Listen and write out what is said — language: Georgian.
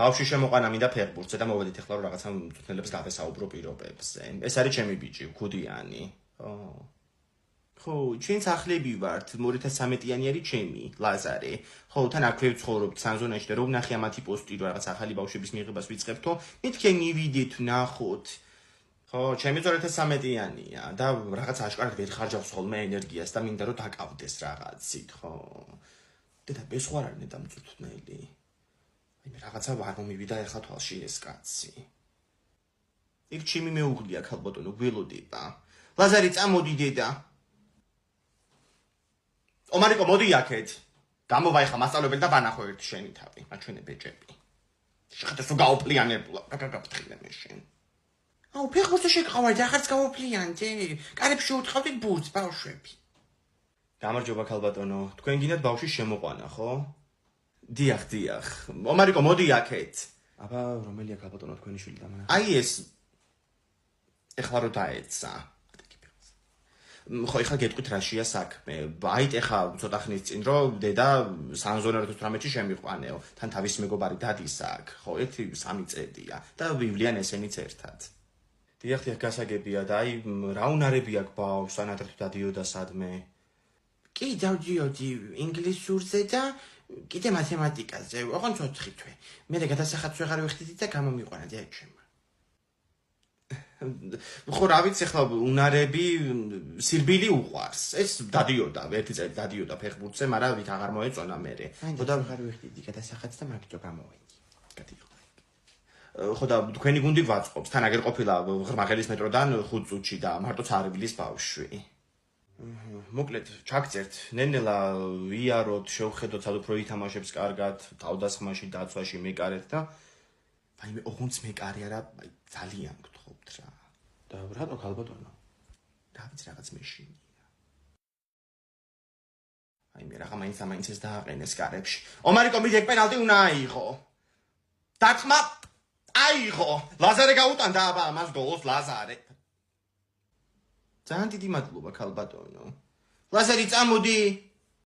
ბავშვი შემოყვანა მინდა ფეხბურთზე და მოვედით ახლა რომ რაღაცა მწვრთნელებს გავესაუბრო პირობებზე. ეს არის ჩემი ბიჭი, ქუდიანი. ხო, ჩვენ სახლები ვართ, 2013-იანი არის ჩემი, ლაზარე. ხო, თან აქვე ვცხოვრობთ სანზონაში და რომ ვნახე ამათი პოსტი რომ რაღაც ახალი ბავშვების მიღებას ვიწყებთო, მეთქე მივიდეთ, ვნახოთ. ხო, ჩემი 2013-იანია და რაღაც აშკარად ვერ ხარჯავს ხოლმე ენერგიას და მინდა რომ დაკავდეს რაღაცით, ხო. დედა, ბესხვარ არის ნედამწვრთნელი. აი, რაღაცა არ მომივიდა ახლა თვალში ეს კაცი. იქ ჩემი მეუღლია ქალბატონო, გველოდება. ლაზარი, წამოდი დედა. ომარიკო, მოდი აქეთ. გამოვა ახლა მასწავლებელი და ვანახო ერთი შენი თავი, მაჩვენე ბეჭები. შეხეთე სულ გაოფლიანებულა, გაგაფრთხილე მე შენ. აუ, ფეხბურთზე შეგყავართ, ახაც გაოფლიანდი. კარებში უთხოვდით ბურთს, ბავშვები. გამარჯობა ქალბატონო, თქვენ გინდათ ბავშვის შემოყვანა, ხო? დიახ. ომარიკო, მოდი აქეთ. აბა, რომელია ქალბატონო თქვენი შვილი დამანა? აი ეს. ეხლა რო დაეცა. ხო, ეხლა გეტყვით რაშია საქმე. აით ეხლა ცოტა ხნის წინ რომ დედა სანზონარ 18-ში შემიყვანეო. თან თავის მეგობარი დადის აქ. ხო, 1-3 წელია და ვივლიან ესენიც ერთად. დიახ, გასაგებია და აი რა უნარები აქვს ბავშვს, ანატრთო დადიოდა სადმე? კი, დავდიოდი ინგლისურზე და კიდე მათემატიკაზე. ოღონდ 4 თვე. მე გადასახადს ვეღარ ვიხდიდი და გამომიყვანა დიახშემა. ხო, რა ვიცი, ახლა უნარები სირბილი უყვარს. ეს დადიოდა, 1 წელი დადიოდა ფეხბურთზე, მაგრამ ვით აღარ მოეწონა მერე. ხო და ვეღარ ვიხდიდი გადასახადს და მაგიტო გამოვედი. გადიო. ხო და თქვენი გუნდი გვაწყობს. თან აგერ ყოფილა ღრმაღელის მეტროდან 5 წუთში და მარტო ცარებილის ბავშვი. მოკლედ, ჩაგწერთ, ნენელა ვიაროთ, შევხედოთ, სად უფრო ითამაშებს კარგად, თავდასხმაში, დაცვაში, მეკარეთ და აი მე ოღონდ მეკარი არა, აი ძალიან გთხოვთ რა. და რატო ქალბატონო? რა ვიცი, რაღაც მეშინია. აი მე რაღა მაინც ეს დააყენეს კარებში. ომარიკო, მიდი ეგ პენალტი უნდა აიღო. დათმა აიღო. ლაზარე გაუტანდა აბა ამას გოლს ლაზარე. ძალიან დიდი მადლობა ქალბატონო. ლაზარი, წამოდი.